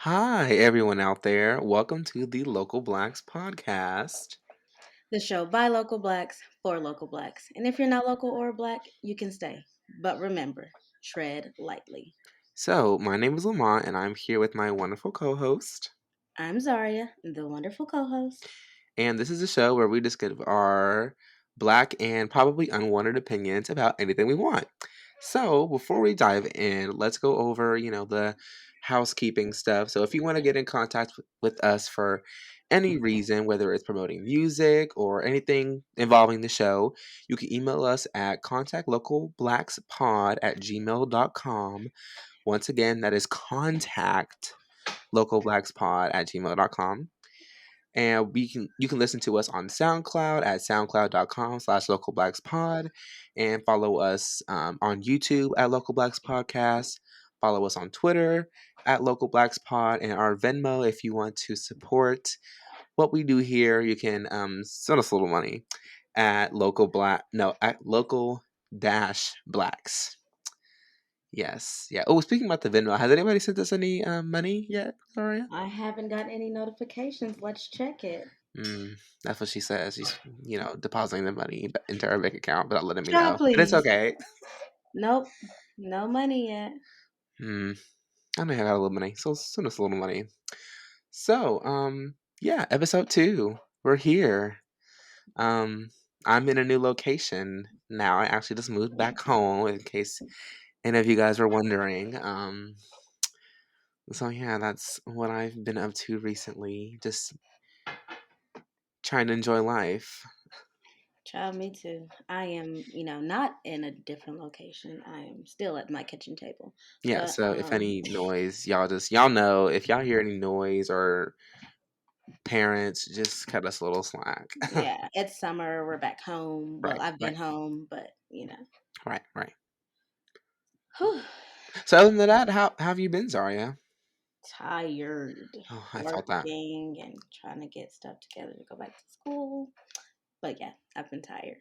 Hi, everyone out there. Welcome to the Local Blacks podcast. The show by local blacks for local blacks. And if you're not local or black, you can stay. But remember, tread lightly. So, my name is Lamont, and I'm here with my wonderful co host. I'm Zaria, the wonderful co host. And this is a show where we just give our black and probably unwanted opinions about anything we want. So, before we dive in, let's go over, the housekeeping stuff. So, if you want to get in contact with us for any reason, whether it's promoting music or anything involving the show, you can email us at contactlocalblackspod@gmail.com. Once again, that is contactlocalblackspod@gmail.com. And you can listen to us on SoundCloud at soundcloud.com/localblackspod, and follow us on YouTube at Local Blacks Podcast. Follow us on Twitter at Local Blacks Pod, and our Venmo if you want to support what we do here. You can send us a little money at local dash blacks. Yes, yeah. Oh, speaking about the Venmo, has anybody sent us any money yet, Zaria? I haven't got any notifications. Let's check it. Mm, that's what she says. She's, depositing the money into her bank account without letting me Child, know. But it's please. okay. Nope. No money yet. Mm, I may have got a little money. So send us a little money. So, yeah, episode 2. We're here. Um, I'm in a new location now. I actually just moved back home, in case any of you guys were wondering. So yeah, that's what I've been up to recently. Just trying to enjoy life. Child, me too. I am, not in a different location. I am still at my kitchen table. Yeah, But so if any noise, y'all know if y'all hear any noise or parents, just cut us a little slack. yeah, it's summer. We're back home. Well, Right, I've been right, home, but right, right. whew, So other than that, how have you been, Zaria? tired Oh, I felt that. working and trying to get stuff together to go back to school. But yeah, I've been tired.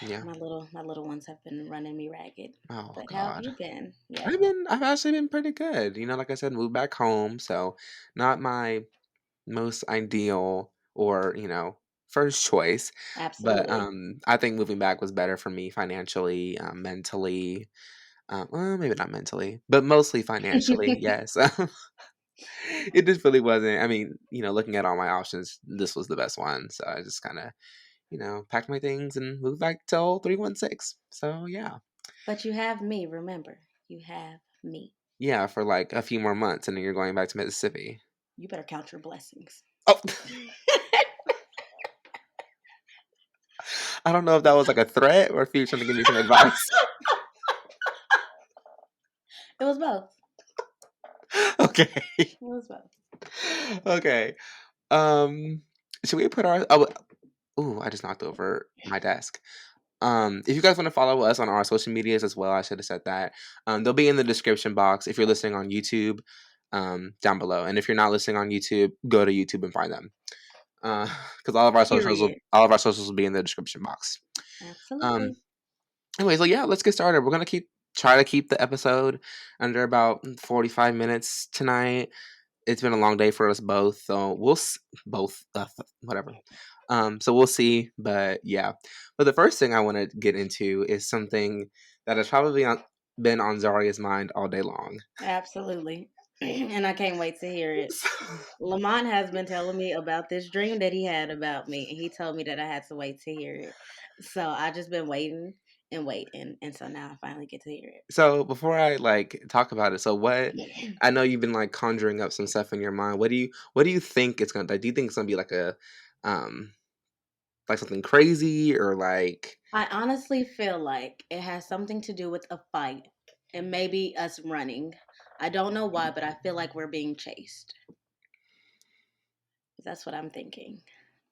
Yeah. My little ones have been running me ragged. Oh But how have God. you been? Yeah, I've actually been pretty good. Like I said, moved back home, so not my most ideal or, first choice. But absolutely. I think moving back was better for me financially, mentally. Well, maybe not mentally, but mostly financially. Yes. It just really wasn't. I mean, looking at all my options, this was the best one. So I just kind of, packed my things and moved back to 316. So yeah. But you have me, remember. You have me. Yeah, for like a few more months and then you're going back to Mississippi. You better count your blessings. Oh, I don't know if that was like a threat or if you were trying to give me some advice. It was both. Okay. It was both. Okay. Um, should we put our? Oh, ooh, I just knocked over my desk. If you guys want to follow us on our social medias as well, I should have said that. They'll be in the description box if you're listening on YouTube, down below. And if you're not listening on YouTube, go to YouTube and find them. Because Period. all of our socials will be in the description box. Um, Absolutely. anyway, so yeah, let's get started. We're gonna try to keep the episode under about 45 minutes tonight. It's been a long day for us both, so both whatever. So we'll see, but yeah. But the first thing I want to get into is something that has probably been on Zaria's mind all day long. Absolutely. And I can't wait to hear it. Lamont has been telling me about this dream that he had about me, and he told me that I had to wait to hear it. So I just been waiting and waiting, and so now I finally get to hear So before I like talk about it, so what? it. I know you've been like conjuring up some stuff in your mind. What do you think it's gonna? Like, do you think it's gonna be um, like something crazy or like? I honestly feel like it has something to do with a fight and maybe us running. I don't know why, but I feel like we're being chased. That's what I'm thinking.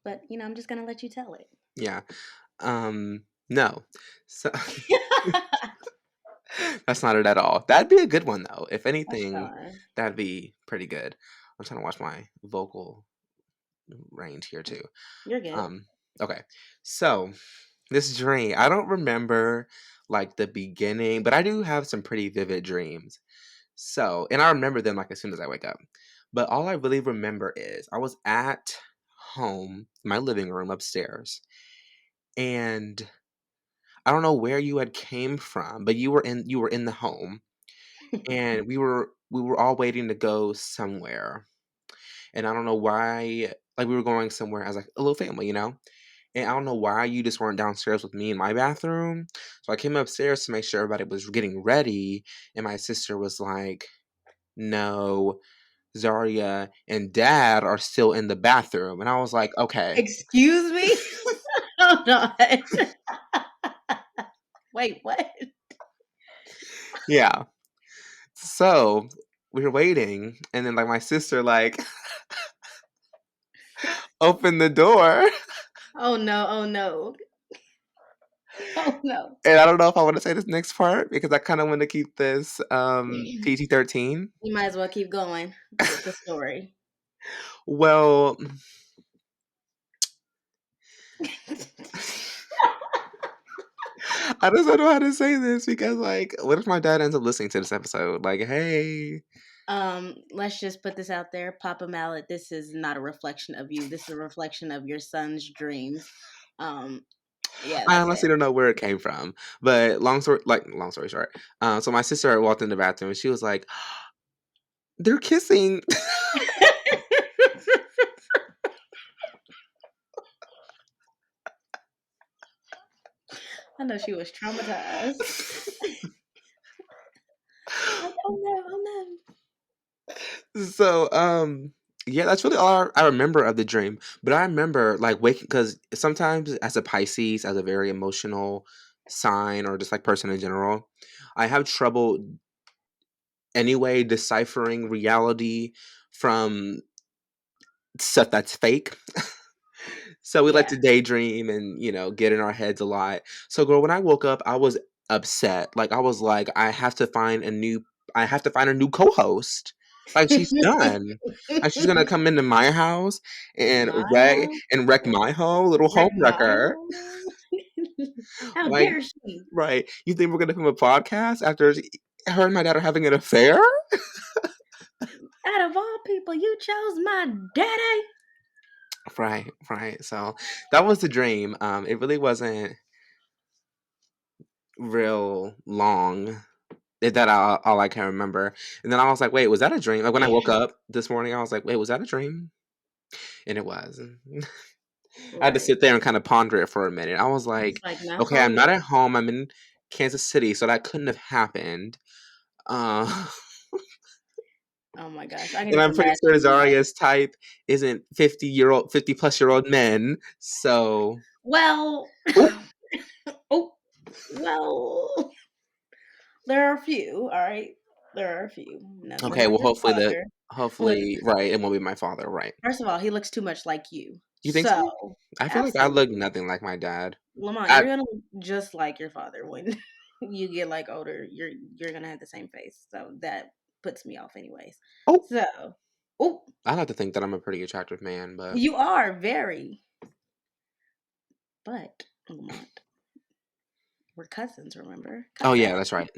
But I'm just gonna let you tell it. Yeah. No. So that's not it at all. That'd be a good one though. If That's anything, fine. that'd be pretty good. I'm trying to watch my vocal range here too. You're good. Um, okay. So this dream, I don't remember like the beginning, but I do have some pretty vivid dreams. So, and I remember them like as soon as I wake up. But all I really remember is I was at home, my living room upstairs, and I don't know where you had came from, but you were in the home, and we were all waiting to go somewhere. And I don't know why, like, we were going somewhere as like a little family, And I don't know why you just weren't downstairs with me in my bathroom. So I came upstairs to make sure everybody was getting ready, and my sister was like, "No, Zaria and Dad are still in the bathroom." And I was like, "Okay." Excuse me? Hold on. Wait, what? Yeah. So we were waiting, and then like my sister like opened the door. Oh no, oh no. Oh no. And I don't know if I want to say this next part because I kind of want to keep this PG-13. You might as well keep going with the story. Well, I just don't know how to say this because, like, what if my dad ends up listening to this episode? Like, hey, Let's just put this out there. Papa Mallet, this is not a reflection of you. This is a reflection of your son's dreams. Um, yeah, I that's it. honestly don't know where it came from. But long story short, so my sister walked in the bathroom and she was like, "They're kissing." I know she was traumatized. Like, oh no, oh no. So, yeah, that's really all I remember of the dream. But I remember like waking because sometimes as a Pisces, as a very emotional sign or just like person in general, I have trouble anyway deciphering reality from stuff that's fake. So we like Yeah. to daydream and, get in our heads a lot. So girl, when I woke up, I was upset. Like I was like, I have to find a new co-host. Like she's done. Like she's gonna come into my house and My wreck home? my home, little home Wreck my wrecker. home? How Like, dare she? right. You think we're gonna film a podcast after her and my dad are having an affair? Out of all people, you chose my daddy. Right, right. So that was the dream. It really wasn't real long. That all I can remember. And then I was like, wait, was that a dream? Like when I woke up this morning, I was like, wait, was that a dream? And it was. I had to Right. sit there and kind of ponder it for a minute. I was It's like, like, now okay, I'm hold not up. at home. I'm in Kansas City, so that couldn't have happened. Uh, Oh my gosh. I can and just I'm pretty sure imagine, like, Zaria's type isn't 50 plus year old men. So, well, oh, oh, well, there are a few, all right? There are a few. No, they're okay. not Well, your father. Look, hopefully, right, it won't be my father, right? first of all, he looks too much like you. You think So, so? I feel like I look absolutely. nothing like my dad. Lamont, I, you're gonna look just like your father when you get like older. You're gonna have the same face. So that puts me off anyways. oh, So, oh, I like to think that I'm a pretty attractive man, but you are very, but Lamont, we're cousins, remember? oh Cousin. yeah, that's right.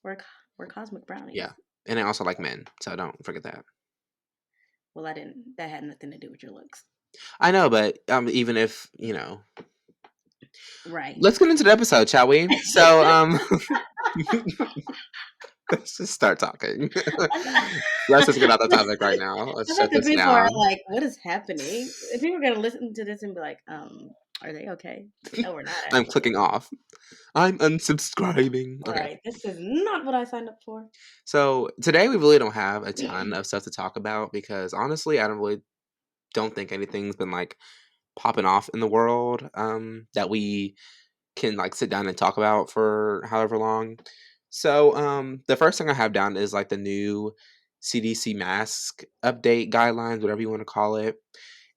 We're we're cosmic Yeah, brownies. and I also like men, so don't forget that. Well, I didn't. That had nothing to do with your looks, I know, but even if right? let's get into the episode, shall we? So, let's just start talking. Let's just get out the topic right now. I Let's bet shut the this people are down. like, "What is happening?" If people are gonna listen to this and be like, are they okay?" No, we're not I'm actually. clicking off. I'm unsubscribing. Okay. Right. This is not what I signed up for. So today we really don't have a ton of stuff to talk about because honestly, I don't think anything's been like popping off in the world that we can like sit down and talk about for however long. So the first thing I have down is like the new CDC mask update guidelines, whatever you want to call it.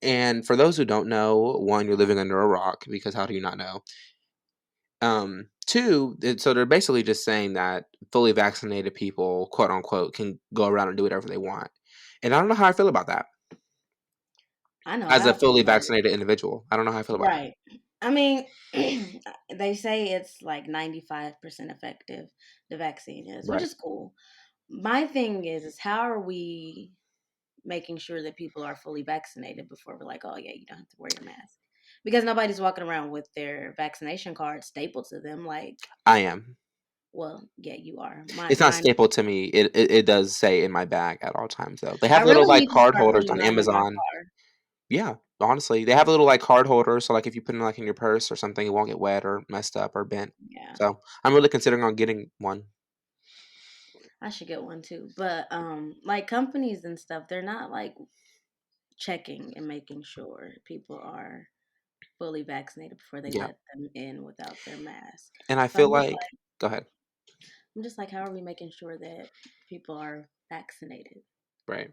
And for those who don't know, one, you're living under a rock because how do you not know? Two, so they're basically just saying that fully vaccinated people, quote unquote, can go around and do whatever they want. And I don't know how I feel about that I know as how a I feel fully about it. vaccinated individual. I don't know how I feel about that. Right. I mean, they say it's like 95% effective, the vaccine is, which Right. is cool. My thing is how are we making sure that people are fully vaccinated before we're like, oh yeah, you don't have to wear your mask. Because nobody's walking around with their vaccination card stapled to them. Like, I am. well, yeah, you are. It's not Mine. stapled to me. It does say in my bag at all times though. They I have little really like need to card start holders putting on mine in my Amazon. car. Yeah, honestly, they have a little like card holders, so like if you put it like in your purse or something, it won't get wet or messed up or bent. Yeah, So I'm really considering on getting one. I should get one too. But like companies and stuff, they're not like checking and making sure people are fully vaccinated before they Yeah, let them in without their mask. and I So feel like go ahead. I'm just like, how are we making sure that people are vaccinated? Right.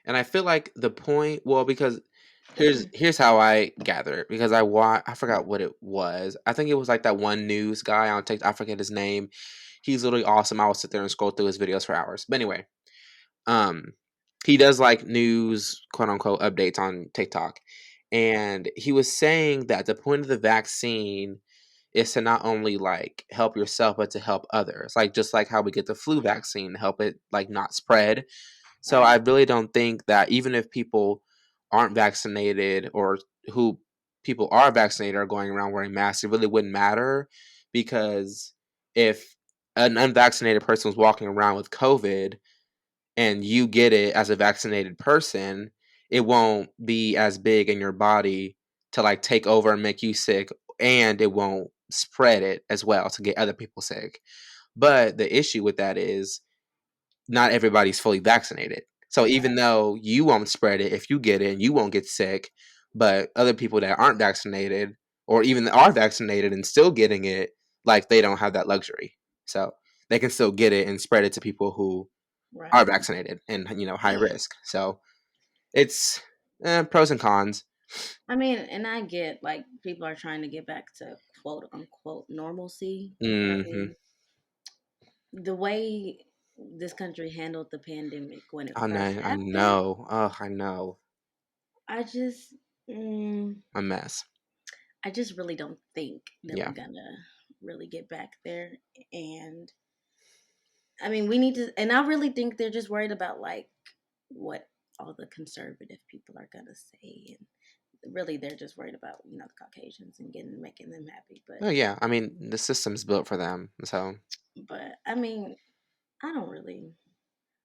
And I feel like the point, well, because here's how I gather it. Because I forgot what it was. I think it was like that one news guy on TikTok. I forget his name. He's literally awesome. I will sit there and scroll through his videos for hours. But anyway, um, he does like news quote unquote updates on TikTok, and he was saying that the point of the vaccine is to not only like help yourself but to help others. Like just like how we get the flu vaccine, help it like not spread. So I Right, really don't think that even if people aren't vaccinated or who people are vaccinated are going around wearing masks, it really wouldn't matter because if an unvaccinated person was walking around with COVID and you get it as a vaccinated person, it won't be as big in your body to like take over and make you sick, and it won't spread it as well to get other people sick. But the issue with that is not everybody's fully vaccinated. So even right, though you won't spread it if you get it and you won't get sick, but other people that aren't vaccinated or even that are vaccinated and still getting it, like they don't have that luxury. So they can still get it and spread it to people who are right. vaccinated and high risk. So it's pros and cons. I mean, and I get like people are trying to get back to quote unquote normalcy, but I Hmm. mean, the way this country handled the pandemic when it I first know. I happened, know. Oh, I know. I just, mm, A mess. I just really don't think that we're Yeah. gonna really get back there. And I mean, we need to, and I really think they're just worried about like what all the conservative people are gonna say, and really they're just worried about the Caucasians and getting making them happy. Oh yeah. I mean, the system's built for them. So But I mean, I don't really.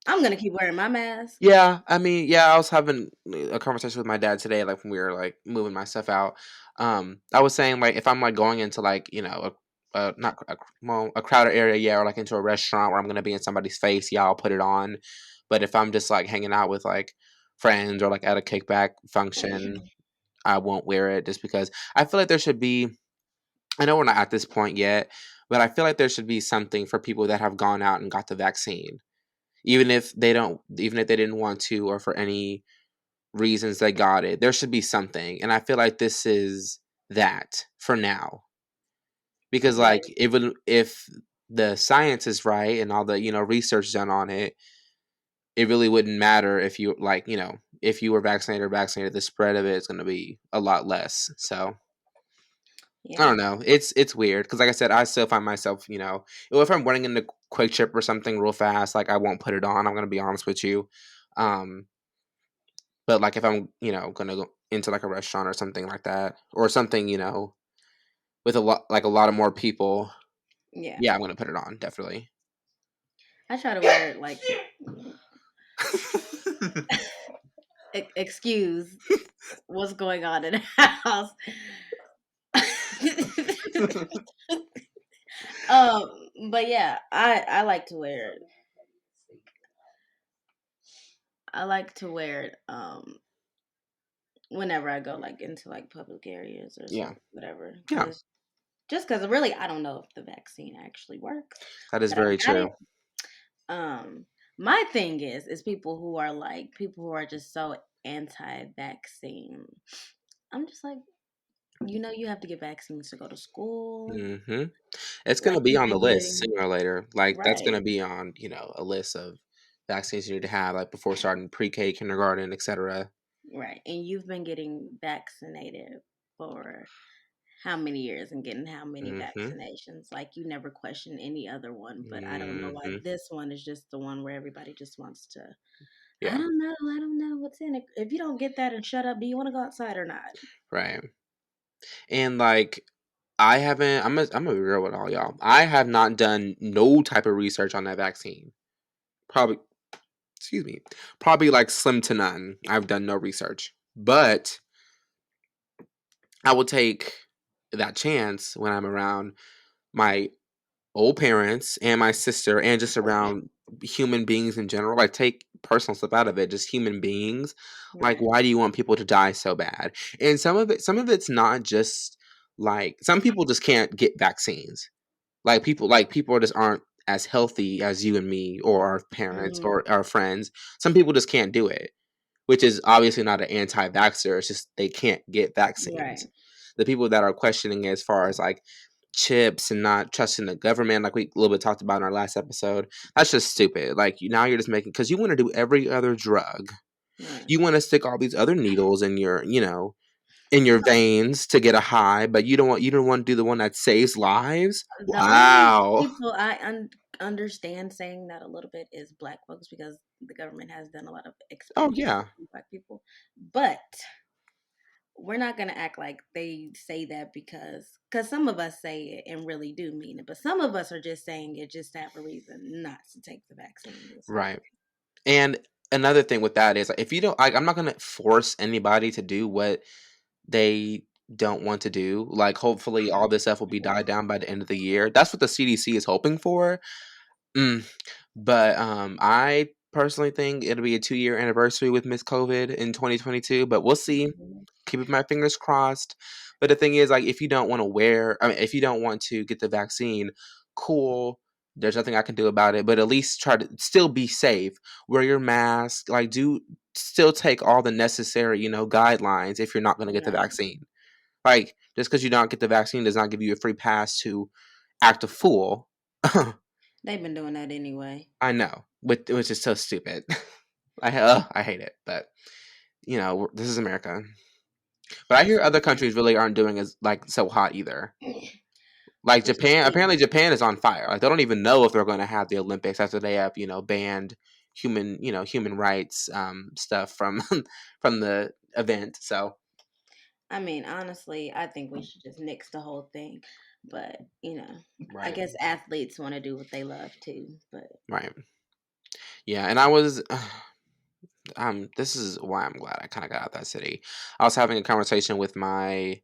I'm gonna keep wearing my mask. yeah, I mean, yeah, I was having a conversation with my dad today, like when we were like moving my stuff out. I was saying like if I'm like going into like a not a, well a crowded area, yeah, or like into a restaurant where I'm gonna be in somebody's face, yeah, I'll put it on. But if I'm just like hanging out with like friends or like at a kickback function, I won't wear it just because I feel like there should be. I know we're not at this point yet, but I feel like there should be something for people that have gone out and got the vaccine even if they didn't want to or for any reasons they got it, there should be something, and I feel like this is that for now because But like if the science is right and all the research done on it, it really wouldn't matter if you like if you were vaccinated or vaccinated, the spread of it is going to be a lot less. So I yeah, don't know. It's weird because, like I said, I still find myself, if I'm running into Quick Trip or something real fast, like I won't put it on. I'm gonna be honest with you. Um, but like if I'm, gonna go into like a restaurant or something like that, or something, with a lot of more people, yeah. yeah, I'm gonna put it on definitely. I try to wear it like excuse what's going on in the house. But yeah, I like to wear it. I like to wear it whenever I go like into like public areas or Yeah, something, whatever. yeah, Because really I don't know if the vaccine actually works, that is but I very got it. true. My thing is people who are just so anti-vaccine. I'm just like, you have to get vaccines to go to school. Hmm. It's gonna Like be you've on the been list getting sooner or later. Like that's right, gonna be on, a list of vaccines you need to have, like before starting pre-K, kindergarten, etc. right, and you've been getting vaccinated for how many years and getting how many Hmm. vaccinations? Like you never question any other one, but I don't know why Hmm. this one is just the one where everybody just wants to. Yeah, I don't know what's in it. If you don't get that and shut up, do you want to go outside or not? right. And like I haven't. I'm gonna be real with all y'all. I have not done no type of research on that vaccine. Probably, excuse me, probably like slim to none. I've done no research, but I will take that chance when I'm around my old parents and my sister and just around human beings in general. Like take personal stuff out of it, just human beings. Like Right. why do you want people to die so bad? And some of it's not just like some people just can't get vaccines. Like people just aren't as healthy as you and me or our parents Hmm. or our friends. Some people just can't do it, which is obviously not an anti-vaxxer. It's just they can't get vaccines. Right. The people that are questioning as far as like chips and not trusting the government, like we a little bit talked about in our last episode, that's just stupid. Like now you're just making because you want to do every other drug. Right. You want to stick all these other needles in your, in your veins to get a high, but you don't want to do the one that saves lives. The only Wow. people understand saying that a little bit is black folks because the government has done a lot of Oh experimentation yeah. with black people. But we're not going to act like they say that because some of us say it and really do mean it, but some of us are just saying it just to have a reason not to take the vaccine. Right. And another thing with that is like, if you don't, like, I'm not gonna force anybody to do what they don't want to do. Like, hopefully, all this stuff will be died down by the end of the year. That's what the CDC is hoping for. Mm. But I personally think it'll be a 2-year anniversary with Miss COVID in 2022. But we'll see. Mhm. Keeping my fingers crossed. But the thing is, like, if you don't want to if you don't want to get the vaccine, cool. There's nothing I can do about it. But at least try to still be safe. Wear your mask. Like, do still take all the necessary, guidelines if you're not going to get the Right. vaccine. Like, just because you don't get the vaccine does not give you a free pass to act a fool. They've been doing that anyway. I know, which is so stupid. I hate it, but this is America. But I hear other countries really aren't doing as like so hot either. Like What you Japan, apparently mean? Japan is on fire. Like they don't even know if they're going to have the Olympics after they have banned human rights stuff from from the event. So I mean, honestly, I think we should just nix the whole thing. But, I right, guess athletes want to do what they love too. But right, yeah. And I was this is why I'm glad I kind of got out that city. I was having a conversation with my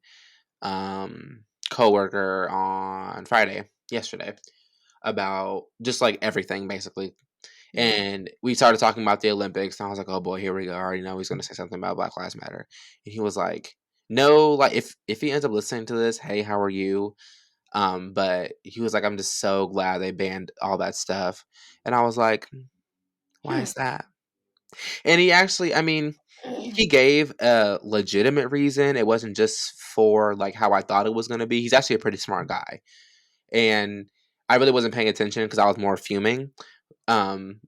coworker on Friday yesterday about just like everything basically. mhm. And we started talking about the Olympics, and I was like, "Oh boy, here we go! I already know he's going to say something about Black Lives Matter." And he was like, "No, like if he ends up listening to this, hey, how are you?" But he was like, "I'm just so glad they banned all that stuff." And I was like, "Why Hmm. is that?" And he actually, I mean, he gave a legitimate reason. It wasn't just for like how I thought it was going to be. He's actually a pretty smart guy, and I really wasn't paying attention because I was more fuming. Um,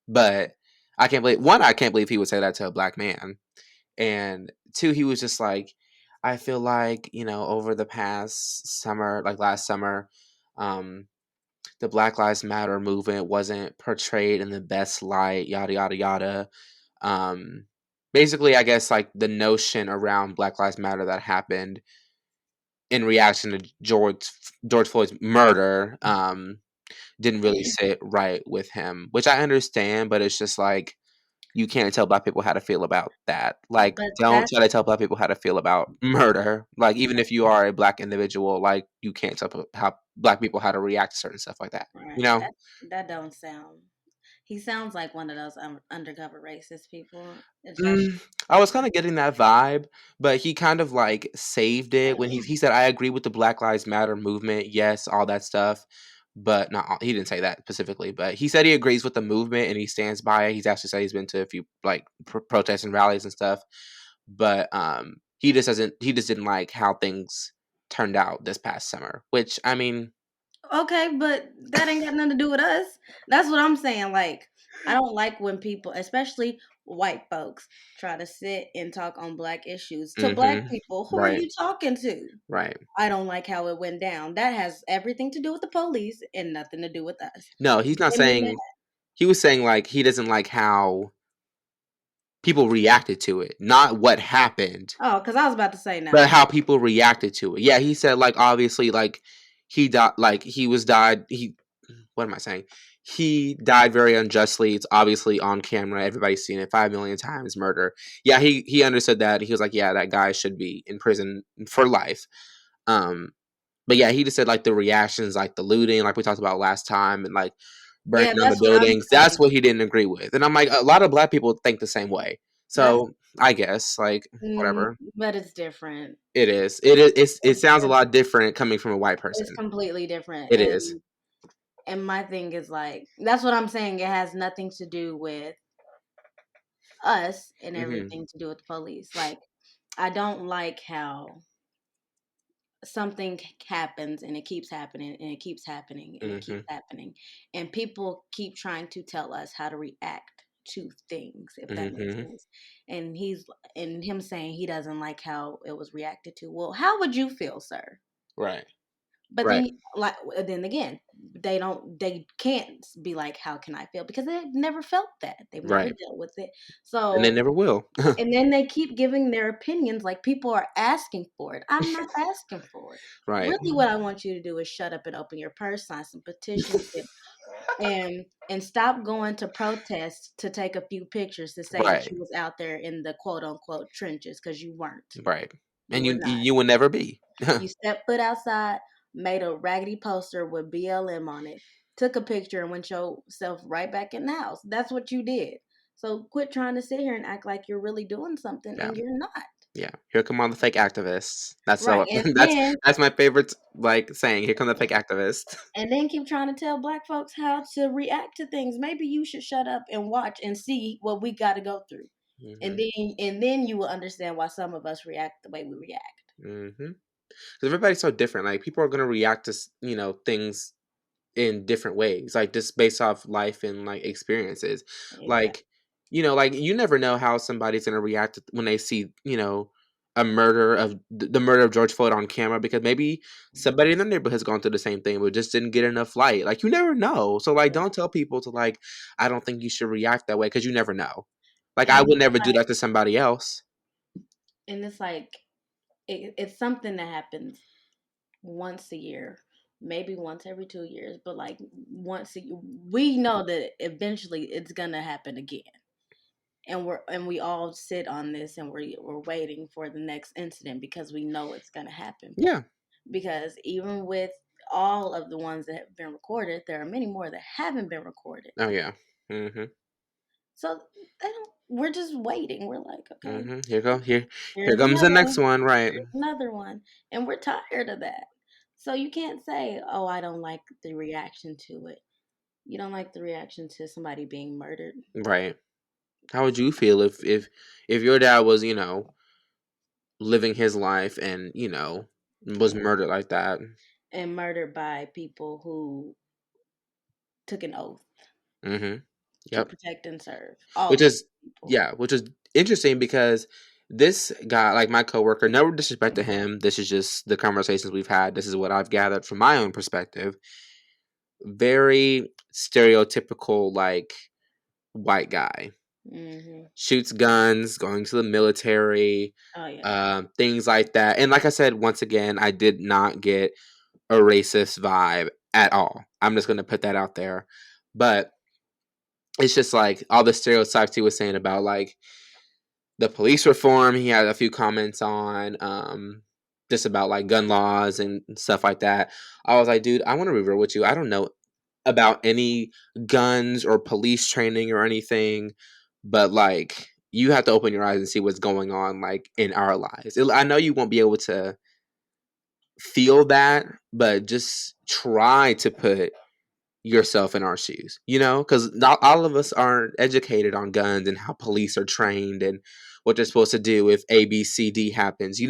but I can't believe he would say that to a black man. And two, he was just like, I feel like, over the past summer, like last summer, um, the Black Lives Matter movement wasn't portrayed in the best light, yada, yada, yada. Um, Basically, I guess like the notion around Black Lives Matter that happened in reaction to George Floyd's murder, didn't really sit right with him, which I understand, but it's just like you can't tell black people how to feel about that. Like, But don't that's try to tell black people how to feel about murder. Like, even if you are a black individual, like you can't tell how black people how to react to certain stuff like that. You right. know? That don't sound. He sounds like one of those undercover racist people. Is that Mm, I was kind of getting that vibe, but he kind of like saved it when he said, "I agree with the Black Lives Matter movement. Yes, all that stuff." But not he didn't say that specifically, but he said he agrees with the movement and he stands by it. He's actually said he's been to a few like protests and rallies and stuff, but he just didn't like how things turned out this past summer. Which I mean, okay? But that ain't got nothing to do with us. That's what I'm saying. Like, I don't like when people, especially white folks, try to sit and talk on black issues to black hmm people. Who are right, you talking to? right. I don't like how it went down. That has everything to do with the police and nothing to do with us. No, he's not Made me mad. saying. He was saying like he doesn't like how people reacted to it, not what happened, Oh, because I was about to say but no. how people reacted to it. Yeah, he said like obviously like he died, like he was died. He what am I saying? He died very unjustly. It's obviously on camera. Everybody's seen it 5 million times. Murder. Yeah, he understood that. He was like, yeah, that guy should be in prison for life. Um, but yeah, he just said like the reactions, like the looting, like we talked about last time, and like burning Yeah, down the that's what I'm buildings. That's saying. what he didn't agree with. And I'm like, a lot of black people think the same way. That's So I guess like whatever. but it's different. It is. It is. It It's sounds a different. lot different coming from a white It's person. completely different. It is. And my thing is like that's what I'm saying. It has nothing to do with us and Mm-hmm. everything to do with the police. Like I don't like how something happens and it keeps happening and it keeps happening and it Mm-hmm. keeps happening and people keep trying to tell us how to react to things, if that makes Mm-hmm. sense. And him saying he doesn't like how it was reacted to. Well, how would you feel, sir? Right. But Right. then again, they can't be like, how can I feel? Because they've never felt that. They've never Right. dealt with it. And they So never will. and then they keep giving their opinions like people are asking for it. I'm not asking for it. Right. Really what I want you to do is shut up and open your purse, sign some petitions, and stop going to protests to take a few pictures to say that Right. you was out there in the quote unquote trenches because you weren't. Right. You And were you not. you will never be. You stepped foot outside, made a raggedy poster with BLM on it, took a picture, and went yourself right back in the house. That's what you did. So quit trying to sit here and act like you're really doing something Yeah. and you're not. Yeah. Here come all the fake activists. That's Right. so that's my favorite like saying. Here come the fake activists. And then keep trying to tell black folks how to react to things. Maybe you should shut up and watch and see what we got to go through. Mm-hmm. And then you will understand why some of us react the way we react. Mm-hmm. Because everybody's so different. Like people are gonna react to things in different ways, like just based off life and like experiences. Exactly. Like like you never know how somebody's gonna react when they see a murder of the murder of George Floyd on camera, because maybe somebody in the neighborhood's gone through the same thing but just didn't get enough light. Like you never know. So like don't tell people to like I don't think you should react that way, because you never know. Like I And would never do that to somebody else. it's like it's something that happens once a year, maybe once every 2 years, but like once a year, we know that eventually it's gonna happen again. And we all sit on this and we're waiting for the next incident because we know it's gonna happen. Yeah. Because even with all of the ones that have been recorded, there are many more that haven't been recorded. Oh yeah. Mhm. So they don't. We're just waiting. We're like, okay, Mhm. Here here's comes the another next one. one, right? Here's another one, and we're tired of that. So you can't say, "Oh, I don't like the reaction to it." You don't like the reaction to somebody being murdered Right. How would you feel if your dad was, living his life and, was and, murdered like that? and murdered by people who took an oath Mhm. to Yep. protect and serve all Which of these is people? yeah, which is interesting because this guy, like my coworker, no disrespect to him, this is just the conversations we've had. This is what I've gathered from my own perspective. Very stereotypical like white guy. Hmm. Shoots guns, going to the military, Oh yeah, things like that. And like I said, once again, I did not get a racist vibe at all. I'm just going to put that out there. But it's just like all the stereotypes he was saying about like the police reform. He had a few comments on just about like gun laws and stuff like that. I was like, dude, I want to be real with you. I don't know about any guns or police training or anything, but like you have to open your eyes and see what's going on like in our lives. I know you won't be able to feel that, but just try to put yourself in our shoes, because not all of us aren't educated on guns and how police are trained and what they're supposed to do if ABCD happens. So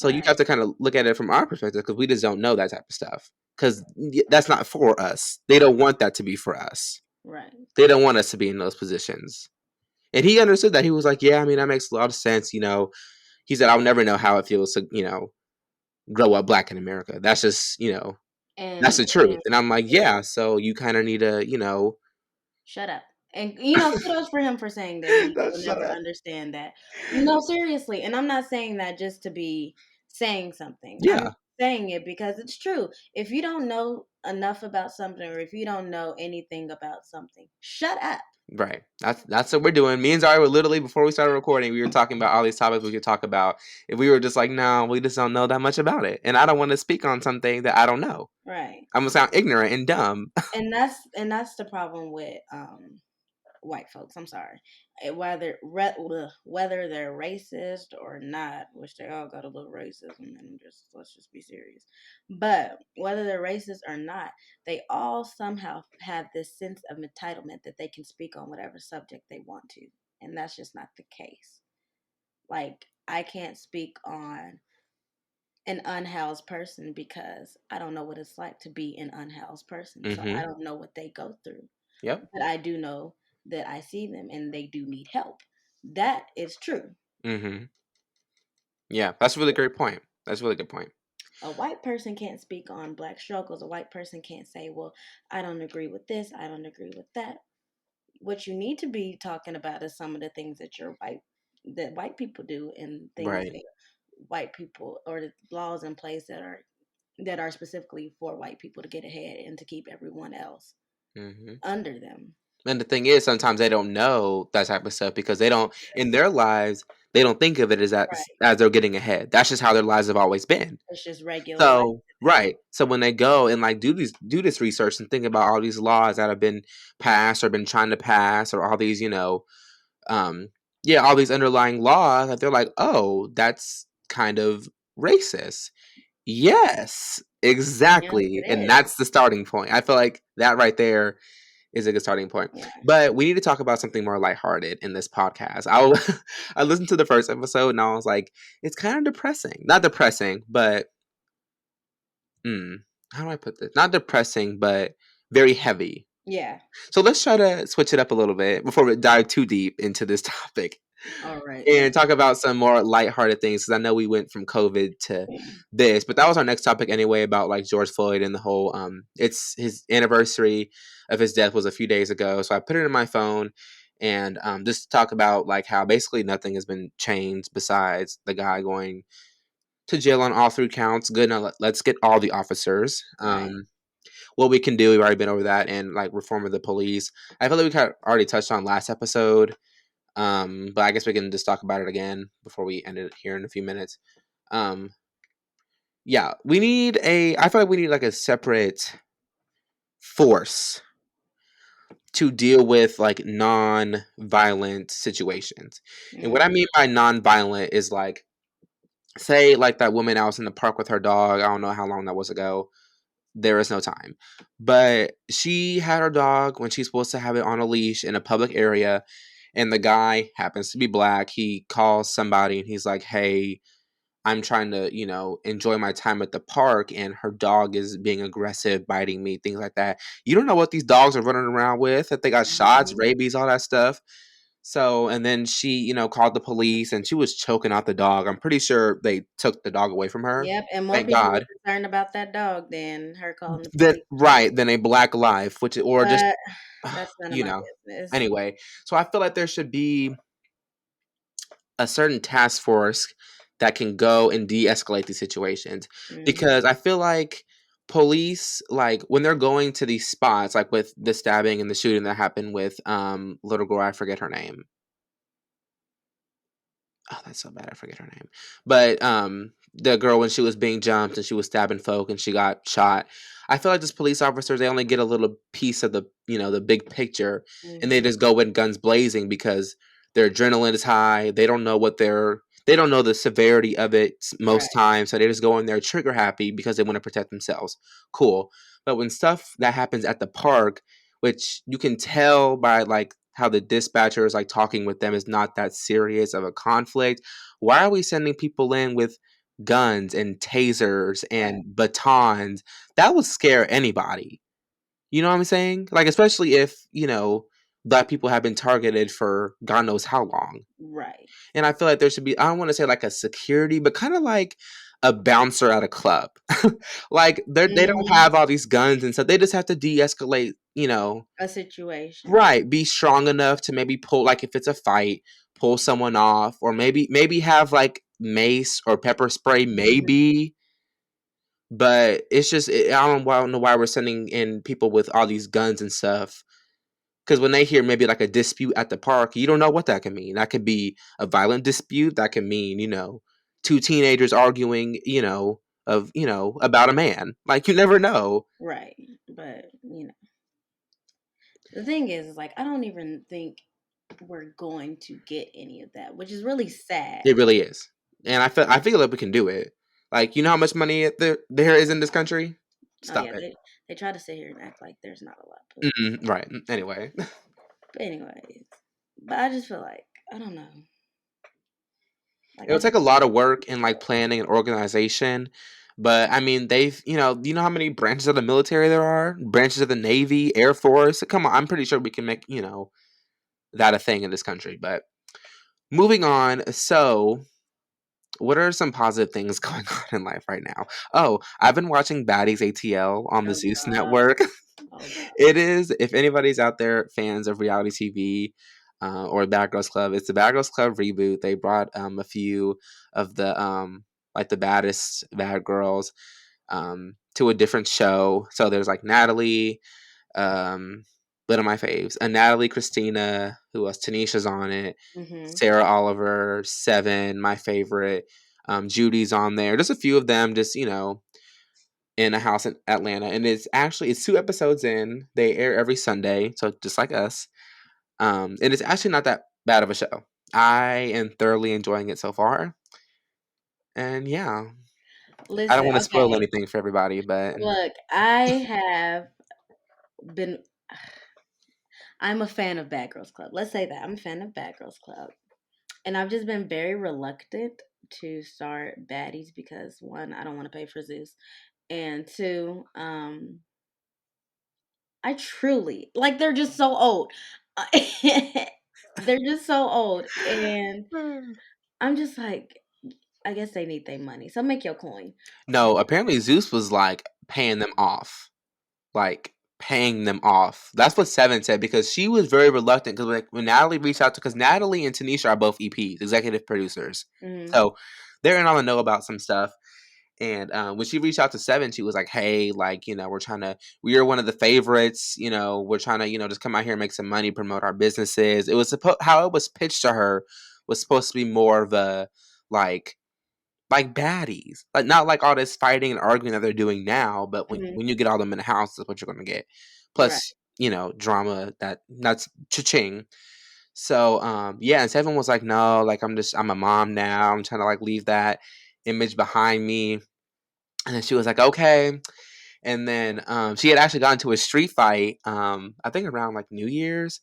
you right, have to kind of look at it from our perspective, because we just don't know that type of stuff, because that's not for us. They don't want that to be for us. right. They don't want us to be in those positions. And he understood that. He was like, yeah, I mean, that makes a lot of sense. He said, I'll never know how it feels to grow up black in America. That's just that's And the truth. And I'm like, yeah, so you kind of need to shut up. And kudos for him for saying that he will That's never understand that. No, seriously. And I'm not saying that just to be saying something. I'm yeah. saying it because it's true. If you don't know enough about something or if you don't know anything about something, shut up. Right. That's what we're doing. Me and Zaria were literally before we started recording, we were talking about all these topics we could talk about. If we were just like, no, we just don't know that much about it. And I don't want to speak on something that I don't know. Right. I'm gonna sound ignorant and dumb. And that's the problem with white folks. I'm sorry. Whether they're racist or not, which they all got a little racism, and just let's just be serious. But whether they're racist or not, they all somehow have this sense of entitlement that they can speak on whatever subject they want to, and that's just not the case. Like I can't speak on an unhoused person because I don't know what it's like to be an unhoused person. So I Mm-hmm. don't know what they go through. Yep. But I do know that I see them and they do need help. That is true. Mm-hmm. Yeah, that's a really great point. That's a really good point. A white person can't speak on black struggles. A white person can't say, well, I don't agree with this. I don't agree with that. What you need to be talking about is some of the things that white people do and things Right. that white people or the laws in place that are specifically for white people to get ahead and to keep everyone else Mm-hmm. under them. And the thing is, sometimes they don't know that type of stuff because they don't in their lives they don't think of it Right. as they're getting ahead. That's just how their lives have always been. It's just regular life So to them. right. So when they go and like do this research and think about all these laws that have been passed or been trying to pass or all these, um yeah, all these underlying laws that they're like, oh, that's kind of racist. Yes, Yes, exactly. it And is. that's the starting point. I feel like that right there is a good starting point. Yeah. But we need to talk about something more lighthearted in this podcast. I listened to the first episode and I was like, it's kind of depressing. Not depressing, but how do I put this? Not depressing, but very heavy. Yeah. So let's try to switch it up a little bit before we dive too deep into this topic All right. and talk about some more lighthearted things because I know we went from COVID to this, but that was our next topic anyway about like George Floyd and the whole it's his anniversary of his death was a few days ago. So I put it in my phone and just talk about like how basically nothing has been changed besides the guy going to jail on all three counts. Good. Now let's get all the officers. Right. What we can do, we've already been over that, and like reform of the police. I feel like we kind of already touched on last episode, but I guess we can just talk about it again before we end it here in a few minutes. Um, yeah, we need a. I feel like we need like a separate force to deal with like non-violent situations. And what I Mm-hmm. mean by non-violent is like, say, like that woman out in the park with her dog. I don't know how long that was ago. There is no time. But she had her dog when she's supposed to have it on a leash in a public area. And the guy happens to be black. He calls somebody and he's like, hey, I'm trying to, enjoy my time at the park. And her dog is being aggressive, biting me, things like that. You don't know what these dogs are running around with, if they got shots, Mm-hmm. rabies, all that stuff. So, and then she, called the police and she was choking out the dog. I'm pretty sure they took the dog away from her. Yep. And more Thank people were God. concerned about that dog than her calling the That police. right, than a black life, which or just But that's none of you my know. business. Anyway, so I feel like there should be a certain task force that can go and de-escalate these situations Mm-hmm. because I feel like police like when they're going to these spots like with the stabbing and the shooting that happened with little girl I forget her name. Oh, that's so bad. I forget her name. But the girl when she was being jumped and she was stabbing folk and she got shot. I feel like these police officers they only get a little piece of the the big picture and they Mm-hmm. just go in guns blazing because their adrenaline is high. They don't know the severity of it most Right. times, so they just go in there trigger happy because they want to protect themselves. Cool. But when stuff that happens at the park, which you can tell by like how the dispatcher is like talking with them is not that serious of a conflict. Why are we sending people in with guns and tasers Right. and batons? That would scare anybody. You know what I'm saying? Like, especially if, black people have been targeted for God knows how long. Right. And I feel like there should be, I don't want to say like a security, but kind of like a bouncer at a club. Like they don't Mhm. have all these guns and stuff. They just have to de-escalate, you know. A situation. Right, be strong enough to maybe pull, like if it's a fight, pull someone off, or maybe have like mace or pepper spray, Mhm. maybe. But it's just I don't know why we're sending in people with all these guns and stuff. Because when they hear maybe like a dispute at the park, you don't know what that can mean. That could be a violent dispute. That can mean, two teenagers arguing, about a man. Like you never know. Right. But, the thing is like I don't even think we're going to get any of that, which is really sad. It really is, and I feel like we can do it. Like you know how much money there is in this country. Oh Stop yeah, it. they try to sit here and act like there's not a lot, Right. Anyway, but anyways, but I just feel like I don't know, like it I would take just a lot of work and like planning and organization. But I mean, they've you know how many branches of the military there are, branches of the Navy, Air Force. Come on, I'm pretty sure we can make that a thing in this country. But moving on, so what are some positive things going on in life right now? Oh, I've been watching Baddies ATL on the oh Zeus god, network. oh god. It is, if anybody's out there fans of reality TV or Bad Girls Club, it's the Bad Girls Club reboot. They brought a few of the like the baddest bad girls to a different show. So there's like Natalie, um, one of my faves, Natalie, Christina, who else? Tanisha's on it. Mhm. Sarah Oliver, Seven, my favorite. Judy's on there. Just a few of them, just in a house in Atlanta, and it's 2 episodes in. They air every Sunday, so just like us. And it's actually not that bad of a show. I am thoroughly enjoying it so far, and yeah, I don't Listen, want to spoil okay. anything for everybody, but Look, I have been. I'm a fan of Bad Girls Club. Let's say that I'm a fan of Bad Girls Club, and I've just been very reluctant to start Baddies because one, I don't want to pay for Zeus, and two, I truly like they're just so old. They're just so old, and I'm just like, I guess they need their money. So make your coin. no. Apparently, Zeus was like paying them off, like paying them off. That's what Seven said because she was very reluctant because like when Natalie reached out to because Natalie and Tanisha are both EPs, executive producers, Hmm. so they're in on the know about some stuff. And when she reached out to Seven, she was like, "Hey, like we are one of the favorites. We're trying to just come out here and make some money, promote our businesses." It was how it was pitched to her was supposed to be more of a like baddies, like not like all this fighting and arguing that they're doing now, but Hmm. when you get all them in the house, that's what you're gonna get. Right. Plus, drama that's cha-ching. So yeah, and Seven was like, "No, like I'm a mom now. I'm trying to like leave that image behind me." And then she was like, "Okay." And then she had actually gotten to a street fight, I think around like New Year's,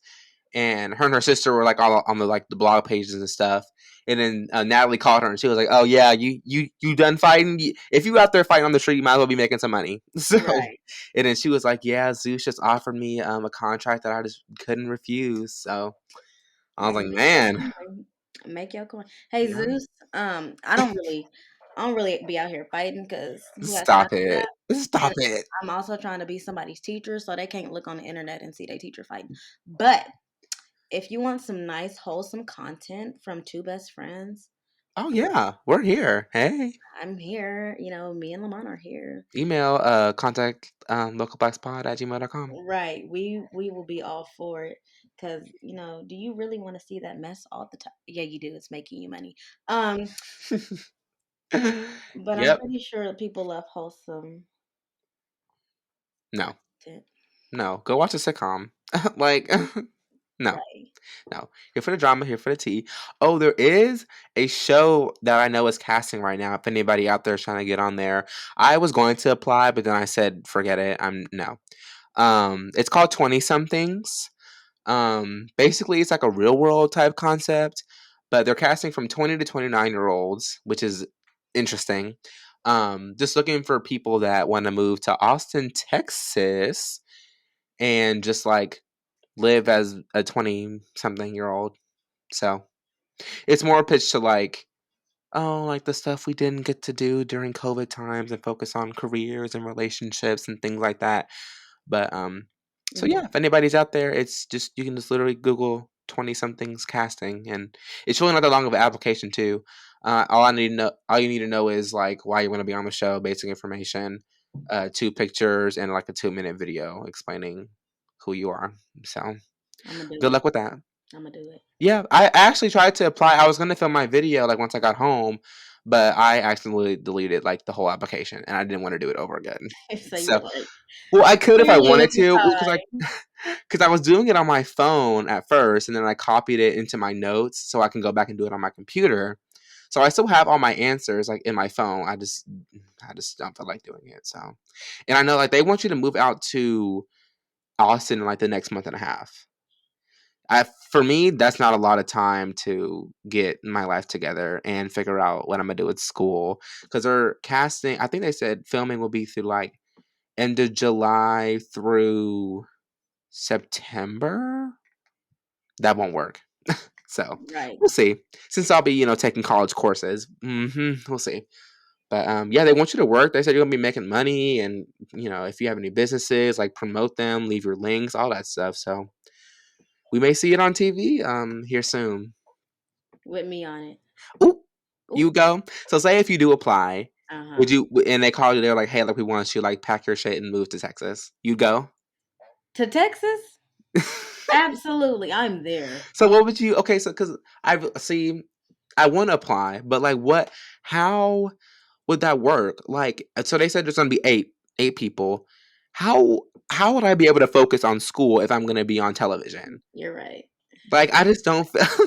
and her and her sister were like all on the like the blog pages and stuff. And then Natalie called her and she was like, "Oh yeah, you done fighting? If you out there fighting on the street, you might as well be making some money." So, Right. and then she was like, "Yeah, Zeus just offered me a contract that I just couldn't refuse." So I was Hey, like, make your "Man, coin. Make your coin. Hey yeah, Zeus, I don't really be out here fighting because who has time stop for that? it, stop And it." I'm also trying to be somebody's teacher, so they can't look on the internet and see their teacher fighting. But if you want some nice, wholesome content from two best friends, Oh yeah, we're here. Hey. I'm here. Me and Lamont are here. Email contact localblackspod@gmail.com. Right. We will be all for it. Cause do you really want to see that mess all the time? Yeah, you do. It's making you money. Um, but I'm Yep. pretty sure people love wholesome No. content. No. Go watch a sitcom. Like no. Right. No. Here for the drama, here for the tea. Oh, there is a show that I know is casting right now. If anybody out there is trying to get on there. I was going to apply, but then I said forget it. I'm no. It's called 20 somethings. Basically it's like a real world type concept, but they're casting from 20 to 29-year-olds, which is interesting. Just looking for people that want to move to Austin, Texas, and just like live as a 20 something year old. So it's more pitched to like oh, like the stuff we didn't get to do during COVID times and focus on careers and relationships and things like that. But so yeah, Mhm. if anybody's out there, it's just you can just literally Google 20 somethings casting, and it's really not that long of an application too. All you need to know is like why you want to be on the show, basic information, two pictures, and like a 2 minute video explaining who you are. So I'm gonna do good it. luck with that. I'm gonna do Yeah, I actually tried to apply. I was gonna film my video like once I got home, but I accidentally deleted like the whole application, and I didn't want to do it over again. it. So you So, were like, well, I could if I period wanted to, time. because I was doing it on my phone at first, and then I copied it into my notes so I can go back and do it on my computer. So I still have all my answers like in my phone. I just don't feel like doing it. So, and I know like they want you to move out to Austin in like the next month and a half. For me, that's not a lot of time to get my life together and figure out what I'm gonna do at school. Because they're casting. I think they said filming will be through like end of July through September. That won't work. So Right. we'll see. Since I'll be taking college courses, we'll see. But yeah, they want you to work. They said you're gonna be making money, and if you have any businesses, like promote them, leave your links, all that stuff. So we may see it on TV here soon. With me on it. Ooh, Ooh. you go. So say if you do apply, would Uh-huh. you? And they called you, they're like, "Hey, like we want you like pack your shit and move to Texas." You go. To Texas? Absolutely. I'm there. So what would you? Okay, so because I see, I want to apply, but like, what? How would that work? Like, so they said there's gonna be eight people. How how would I be able to focus on school if I'm gonna be on television? You're right. Like, I just don't feel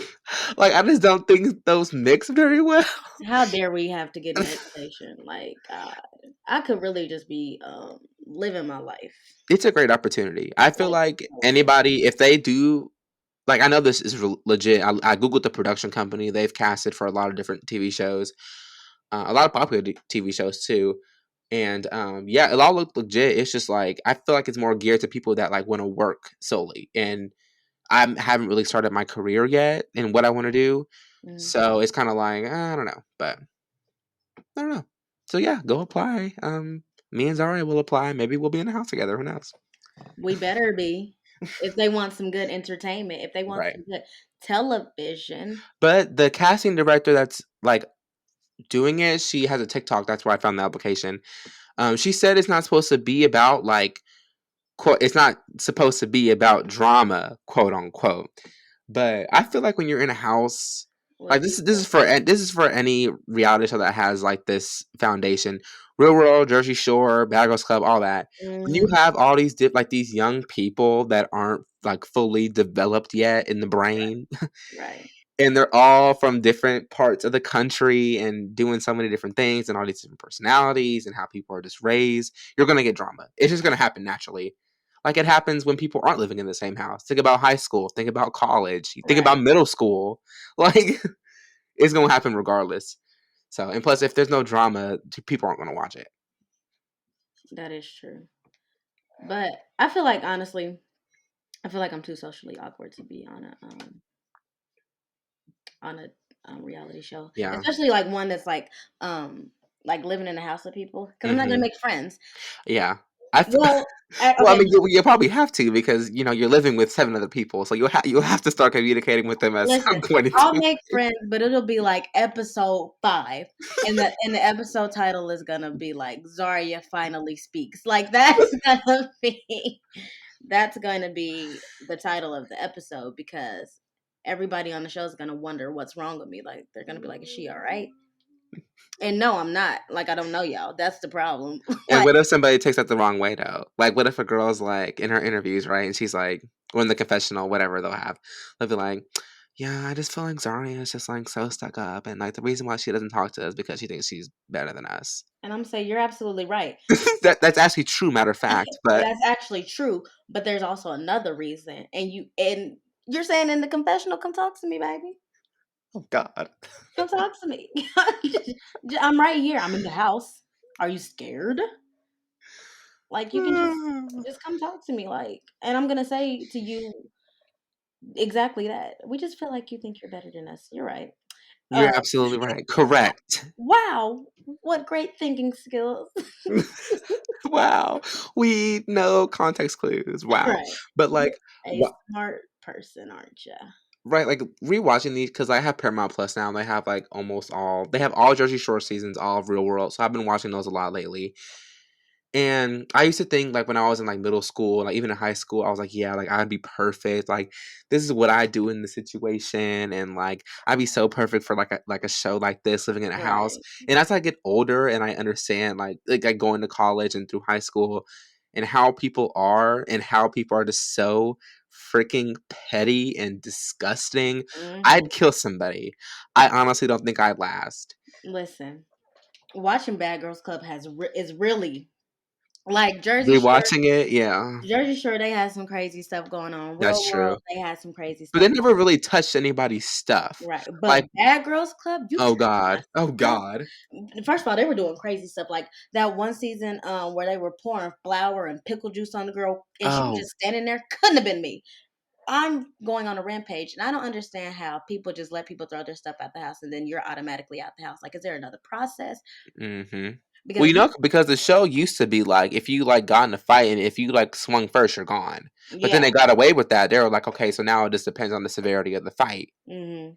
like I just don't think those mix very well. How dare we have to get an education? Like, I could really just be living my life. It's a great opportunity. I feel Like, like so serious. anybody, if they do, like, I know this is legit. I googled the production company. They've casted for a lot of different TV shows, a lot of popular TV shows too. And yeah, it all looked legit. It's just like I feel like it's more geared to people that like want to work solely, and I haven't really started my career yet in what I want to do. Mm. So it's kind of like I don't know, but I don't know. So yeah, go apply. Me and Zaria will apply. Maybe we'll be in the house together. Who knows? We better be. If they want some good entertainment, if they want Right. some good television. But the casting director that's like doing it, she has a TikTok. That's where I found the application. She said it's not supposed to be about like quote. It's not supposed to be about drama, quote unquote. But I feel like when you're in a house, like With this is people. for this is for any reality show that has like this foundation. Real World, Jersey Shore, Bad Girls Club, all that. When you Mhm. have all these like these young people that aren't like fully developed yet in the brain, Right. and they're all from different parts of the country and doing so many different things and all these different personalities and how people are just raised, you're gonna get drama. It's just gonna happen naturally. Like it happens when people aren't living in the same house. Think about high school, think about college, you think about Right. middle school. Like it's gonna happen regardless. So and plus if there's no drama, people aren't gonna watch it. That is true. But I feel like honestly, I feel like I'm too socially awkward to be on a reality show, Yeah. especially like one that's like living in a house with people because I'm not gonna Hmm. make friends. Yeah. I f- Well, well, I okay, mean, you probably have to because you're living with seven other people, so you'll have to start communicating with them at some listen, point in I'll time. make friends, but it'll be like episode 5, and the episode title is gonna be like Zaria finally speaks. Like that's gonna be the title of the episode because everybody on the show is gonna wonder what's wrong with me. Like they're gonna be like, "Is she all right?" And no, I'm not. Like I don't know y'all. That's the problem. And Like, what if somebody takes that the wrong way though? Like, what if a girl's like in her interviews, right, and she's like, or in the confessional, whatever they'll have, they'll be like, "Yeah, I just feel like Zaria is just like so stuck up, and like the reason why she doesn't talk to us because she thinks she's better than us." and I'm saying you're absolutely right. That's actually true, matter of fact. But That's actually true, but there's also another reason. And you're saying in the confessional, come talk to me, baby. oh god, Come talk to me. I'm right here. I'm in the house. Are you scared? Like you can just come talk to me, like, and I'm gonna say to you, Exactly that. We just feel like you think you're better than us. You're right. You're absolutely right. I Correct. wow, what great thinking skills. Wow. We know context clues. Wow. Right. But You're like a smart person, aren't you? right, like rewatching these because I have Paramount Plus now. And they have like almost all. They have all Jersey Shore seasons, all of Real World. So I've been watching those a lot lately. And I used to think like when I was in like middle school, like even in high school, I was like, yeah, like I'd be perfect. Like this is what I do in the situation, and like I'd be so perfect for like a show like this, living in a house. Right. And as I get older and I understand like going to college and through high school, and how people are just so freaking petty and disgusting, Mhm. I'd kill somebody. I honestly don't think I'd last. Listen, watching Bad Girls Club is really like Jersey Shore. Rewatching it, yeah, Jersey Shore, they had some crazy stuff going on. Real that's true. World, they had some crazy But stuff they never really touched anybody's stuff. right. Like, But Bad Girls Club, you oh cannot god. Oh stop. god. First of all, they were doing crazy stuff like that one season where they were pouring flour and pickle juice on the girl and she was Oh. just standing there. Couldn't have been me. I'm going on a rampage and I don't understand how people just let people throw their stuff out the house and then you're automatically out the house. Like, is there another process? Mhm. Well, Because because the show used to be like, if you, like, got in a fight and if you, like, swung first, you're gone. But then yeah, they got away with that. They were like, "Okay, so now it just depends on the severity of the fight." hmm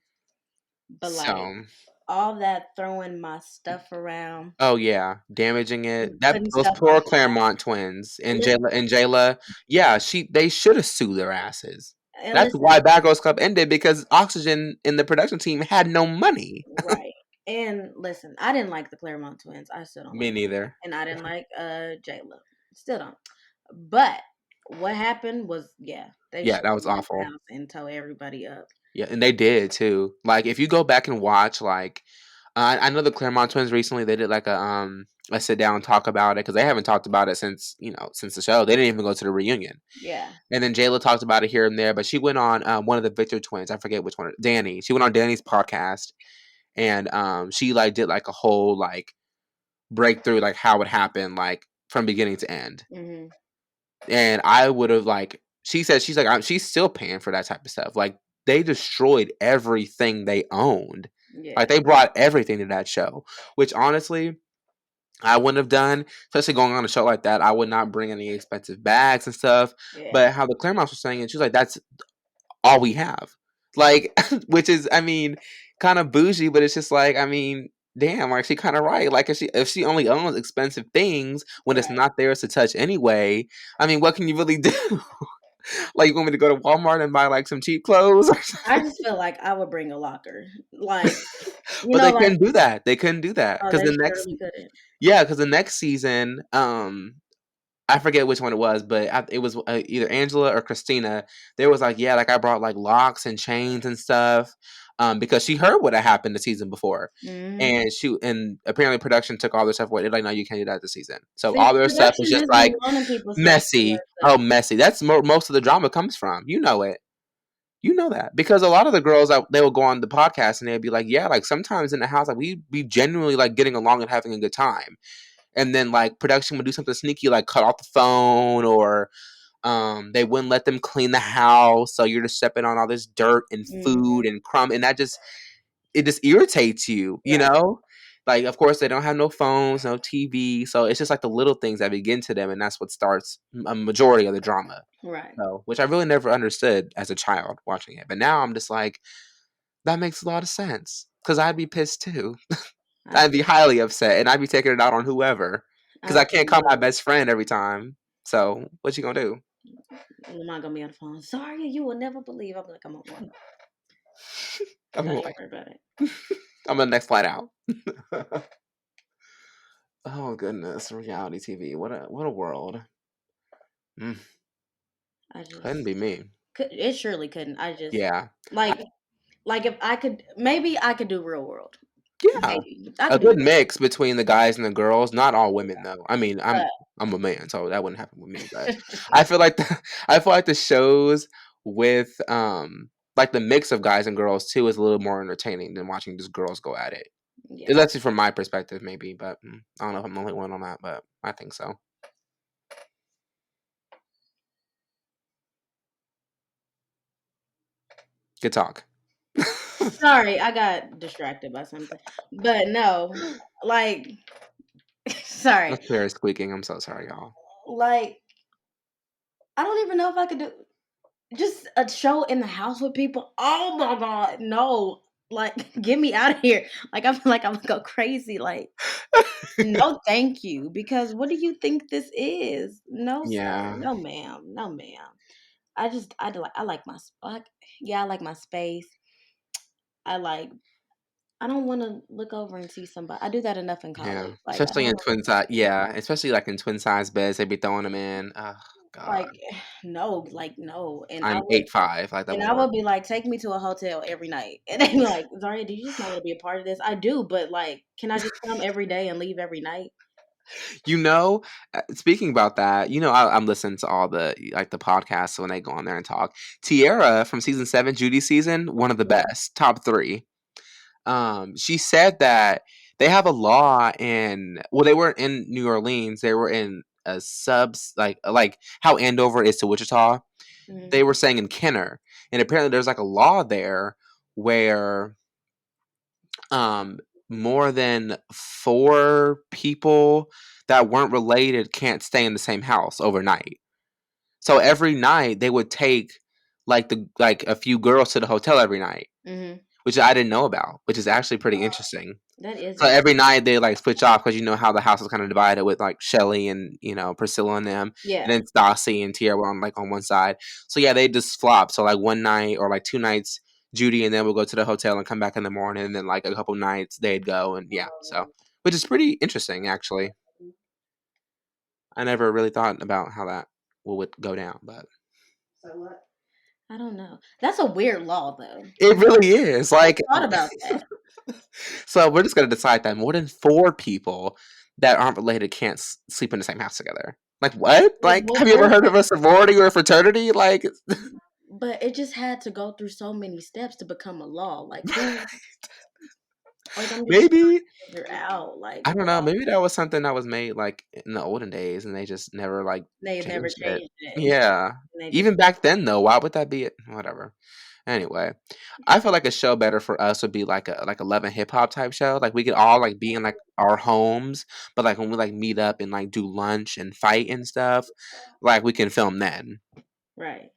but like So all that throwing my stuff around, oh, yeah. Damaging it. That putting those stuff on poor the house. Claremont twins and Listen, Jayla, yeah, they shoulda sued their asses. and That's listen, why Bad Girls Club ended because Oxygen and the production team had no money. right. And listen, I didn't like the Claremont twins. I still don't Me like them. neither. And I didn't like Jayla. Still don't. But what happened was, yeah, they Yeah, should that have was went out the awful. house and towed everybody up. Yeah, and they did too. Like, if you go back and watch, like, I know the Claremont Twins recently. They did like a sit down talk about it because they haven't talked about it since since the show. They didn't even go to the reunion. Yeah. And then Jayla talked about it here and there, but she went on one of the Victor twins. I forget which one. Danny. She went on Danny's podcast, and she like did like a whole like breakthrough, like how it happened, like from beginning to end. Hmm. And I would have like she said she's like she's still paying for that type of stuff. Like they destroyed everything they owned. Like Yeah. they brought everything to that show, which honestly I wouldn't have done, especially going on a show like that. I would not bring any expensive bags and stuff. Yeah. But how the Claremonts were saying it, she was like, "That's all we have," like, which is, I mean, kind of bougie, but it's just like, I mean, damn, like she kind of right. Like if she only owns expensive things when it's Right. not theirs to touch anyway, I mean, what can you really do? Like, you want me to go to Walmart and buy like some cheap clothes? I just feel like I would bring a locker. Like, But they like, couldn't do that. They couldn't do that oh, because they the next, surely couldn't. yeah, because the next season, I forget which one it was, but it was either Angela or Christina. They was like, yeah, like I brought like locks and chains and stuff, because she heard what had happened the season before, Hmm. and apparently production took all their stuff away. They're like, no, you can't do that this season. So See, all their stuff is production just has been like loaning people stuff from messy. their Oh, stuff. messy. That's most of the drama comes from. You know it. You know that because a lot of the girls they will go on the podcast and they'd be like, yeah, like sometimes in the house, like we be genuinely like getting along and having a good time, and then like production would do something sneaky like cut off the phone or they wouldn't let them clean the house, so you're just stepping on all this dirt and Hmm. food and crumb, and it just irritates you, you Right. know. Like, of course, they don't have no phones, no TV, so it's just like the little things that begin to them, and that's what starts a majority of the drama. Right. So, which I really never understood as a child watching it, but now I'm just like, that makes a lot of sense because I'd be pissed too. I I'd be feel. highly upset, and I'd be taking it out on whoever because I I feel can't call my you. best friend every time. So, what you gonna do? I'm not gonna be on the phone. Sorry, you will never believe. I'm like, I'm on one. I'm Don't even like, worry about it. I'm on the next flight out. Oh goodness, reality TV. What a world. Mm, I couldn't just be me. it surely couldn't. I just Yeah. I, like like if I could, maybe I could do real world. yeah. Maybe I A could do good real mix between the guys and the girls. Not all women though. I mean, world. I'm a man, so that wouldn't happen with me. But But I feel like I feel like the shows with like the mix of guys and girls too is a little more entertaining than watching just girls go at it. yeah, That's just from my perspective, maybe. But I don't know if I'm the only one on that, but I think so. Good talk. Sorry, I got distracted by something. But no, like, My sorry, chair is squeaking. I'm so sorry, y'all. like, I don't even know if I could do just a show in the house with people. Oh my god, no! Like, get me out of here. Like, I feel like I'm gonna go crazy. Like, no, thank you. Because what do you think this is? No, sir. Yeah, No, ma'am. No, ma'am. I like my like, yeah, I like my space. I like. I don't want to look over and see somebody. I do that enough in yeah. college. Like, I Especially in don't twin size. Yeah, especially like in twin size beds, they be throwing them in. Oh God, like no, like no. I'm 8'5". Like that And won't I work. would be like, take me to a hotel every night. And they'd be like, Zaria, do you just not want to be a part of this? I do, but like, can I just come every day and leave every night? You know, speaking about that, I'm listening to all the like the podcasts when they go on there and talk. Tiara from season 7, Judy's season, one of the Yeah. best, top 3. She said that they have a law in, well, they weren't in New Orleans, they were in a subs like how Andover is to Wichita. They Mhm. were saying in Kenner, and apparently there's like a law there where um more than 4 people that weren't related can't stay in the same house overnight. So every night they would take like a few girls to the hotel every night, Mhm. which I didn't know about, which is actually pretty interesting. That is So interesting. every night they like switch off because you know how the house is kind of divided with like Shelly and Priscilla and them, and Yeah. then Stassi and Tierra were on like on one side. So yeah, they just flop. So like one night or like 2 nights, Judy and then we'll go to the hotel and come back in the morning, and then like a couple nights they'd go and yeah. So which is pretty interesting actually. I never really thought about how that would go down, but I don't know. That's a weird law, though. it really is I like. thought about that. So we're just gonna decide that more than 4 people that aren't related can't sleep in the same house together. Like what? Like, Like, well, have you ever heard of a sorority or a fraternity? Like, but it just had to go through so many steps to become a law. Like, who? Like, I'm just maybe trying to figure out, like, I don't know. why Maybe that was something that was made like in the olden days, and they just never like they never changed it. changed it. Yeah. And they just, Even back then, though, why would that be it? Whatever. Anyway, I feel like a show better for us would be like a Love and Hip Hop type show. Like we could all like be in like our homes, but like when we like meet up and like do lunch and fight and stuff, like we can film then. right.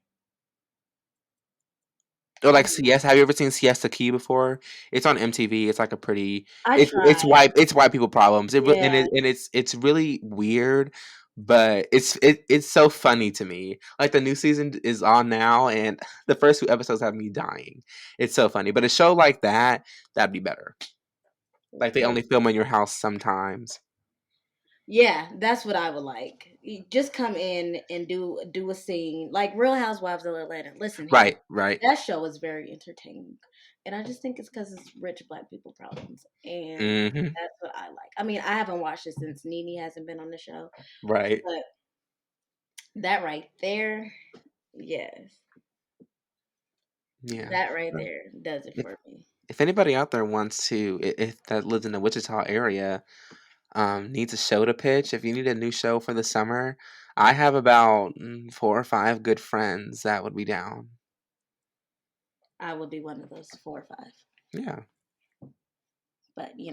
Or I like Siesta. Have you ever seen Siesta Key before? It's on MTV. It's like a pretty. I It's tried. white people problems. Yeah. And it's really weird, but it's so funny to me. Like the new season is on now, and the first 2 episodes have me dying. It's so funny. But a show like that, that'd be better. Like they Yeah. only film in your house sometimes. Yeah, that's what I would like. You just come in and do a scene like Real Housewives of Atlanta. Listen here, Right. Right. that show is very entertaining, and I just think it's because it's rich black people problems, and Hmm. that's what I like. I mean, I haven't watched it since Nene hasn't been on the show, Right. but that right there, yes, Yeah. that right there does it If for me. if anybody out there wants to, if that lives in the Wichita area, needs a show to pitch, if you need a new show for the summer, I have about 4 or 5 good friends that would be down. I would be one of those 4 or 5, Yeah, but we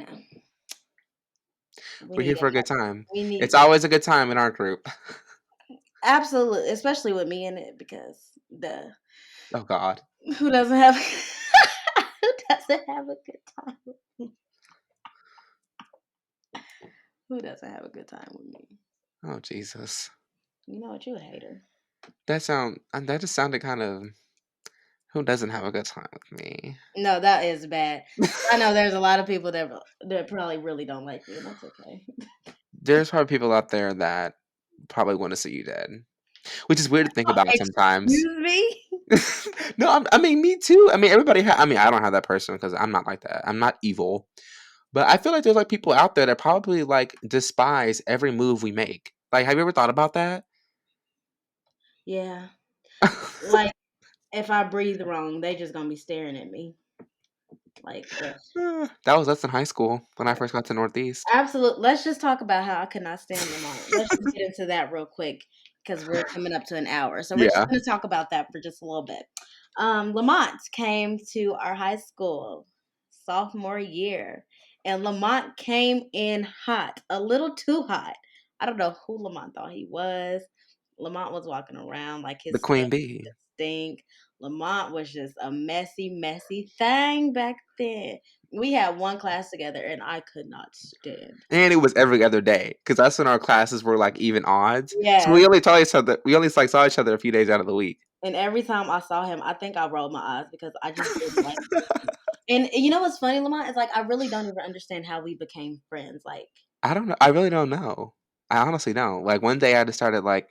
we're need here to for a good have time. we need It's always a good time in our group. absolutely, especially with me in it because the Oh God. who doesn't have who doesn't have a good time with me? Who doesn't have a good time with me? Oh Jesus. You know what? You a hater. That just sounded kind of. Who doesn't have a good time with me? No, that is bad. I know there's a lot of people that probably really don't like me, and that's okay. There's probably people out there that probably want to see you dead, which is weird to think Oh, about sometimes. excuse me. No, I mean me too. I mean everybody. I mean I don't have that person because I'm not like that. I'm not evil. But I feel like there's like people out there that probably like despise every move we make. Like, have you ever thought about that? Yeah, like if I breathe wrong, they just gonna be staring at me. Like, ugh. That was us in high school when I first got to Northeast. Absolute. Let's just talk about how I could not stand Lamont. Let's just get into that real quick because we're coming up to an hour. So we're just Yeah. going to talk about that for just a little bit. Lamont came to our high school sophomore year, and Lamont came in hot, a little too hot. I don't know who Lamont thought he was. Lamont was walking around like The his queen stuff bee. stink. Lamont was just a messy, messy thing back then. We had one class together, and I could not stand. And it was every other day because that's when our classes were like even odds. So Yes, we only saw each other. We only like saw each other a few days out of the week. and every time I saw him, I think I rolled my eyes because I just didn't like him. And you know what's funny, Lamont? It's like I really don't even understand how we became friends. Like, I don't know. I really don't know. I honestly don't. Like one day I just started like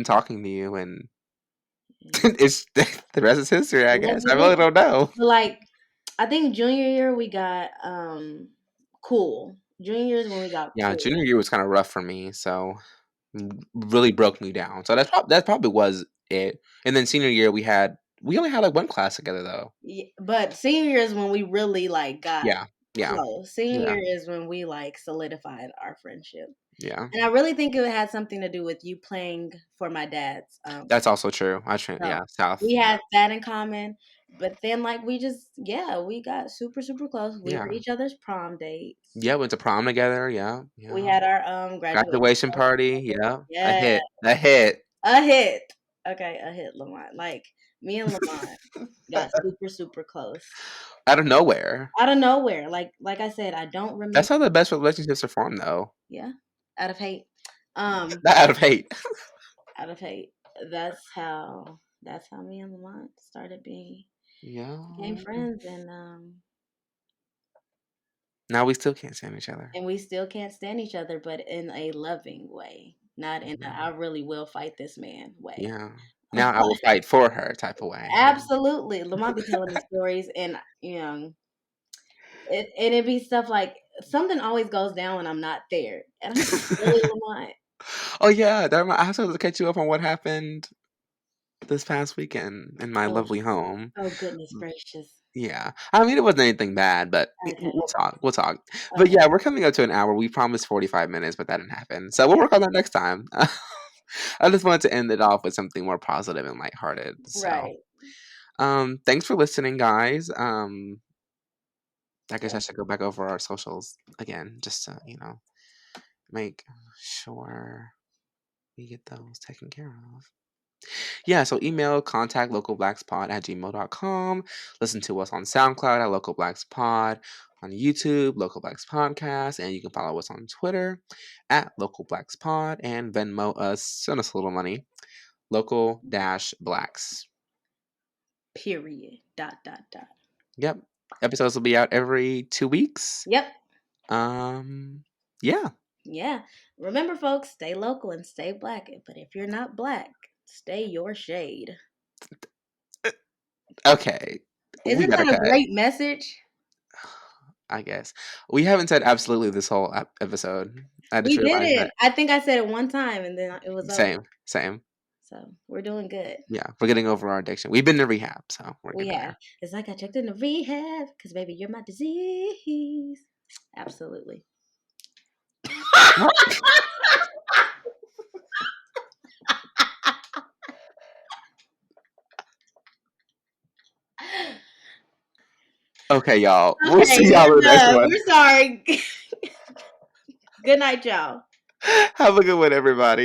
talking to you, and it's the rest is history. I let guess me I really look. don't know. But like, I think junior year we got cool. Junior year is when we got Yeah, cool. junior year was kind of rough for me, so really broke me down. So that probably was it. And then senior year we only had like one class together though. Yeah, but senior year is when we really like got Yeah, yeah, close. Senior yeah, year is when we like solidified our friendship. yeah. And I really think it had something to do with you playing for my dad's That's also true. so Yeah, South. we Yeah, had that in common. But then like we just yeah, we got super, super close. We were yeah, each other's prom dates. yeah. Went to prom together. Yeah, We yeah. had our graduation Graduation party party. together. Yeah, a Yeah. hit, a hit. A hit. Okay, a hit, Lamont. Like me and Lamont got super, super close. Out of nowhere. Out of nowhere. Like I said, I don't remember. That's how the best relationships are formed, though. Yeah. Out of hate. Um, Not out of hate. out of hate. That's how me and Lamont started being Yeah. became friends Now we still can't stand each other. and we still can't stand each other, but in a loving way. Not in a I really will fight this man way. Yeah. Now I will fight for her type of way. Yeah. Absolutely. Lamont be telling me stories and and it'd be stuff like something always goes down when I'm not there. And I'm like, really, Lamont? Oh yeah, I have to catch you up on what happened this past weekend in my Oh, lovely home. oh goodness gracious. Yeah, I mean it wasn't anything bad, but Okay, we'll talk. We'll talk. But okay, yeah, we're coming up to an hour. We promised 45 minutes, but that didn't happen. So we'll work on that next time. I just wanted to end it off with something more positive and lighthearted. So, right. thanks for listening, guys. I guess Yeah. I should go back over our socials again, just to make sure we get those taken care of. Yeah, so email contactlocalblackspod@gmail.com. Listen to us on Soundcloud at Local Blacks Pod, on YouTube, Local Blacks Podcast, and you can follow us on Twitter at Local Blacks Pod and Venmo us, send us a little money, Local Dash Blacks. Period. Dot dot dot. Yep. Episodes will be out every 2 weeks. Yep. Yeah. Yeah. Remember, folks, stay local and stay black. But if you're not black, stay your shade. Okay. We Isn't gotta that a cut. great message? I guess we haven't said absolutely this whole episode. I just We did realized it. that. I think I said it one time and then it was over. Same, same. So we're doing good. Yeah, we're getting over our addiction. We've been to rehab, so we're We getting have. there. It's like I checked into rehab because, baby, you're my disease. Absolutely. What? Okay, y'all. We'll Okay, see y'all we're in the next done. one. We're sorry. Good night, y'all. Have a good one, everybody.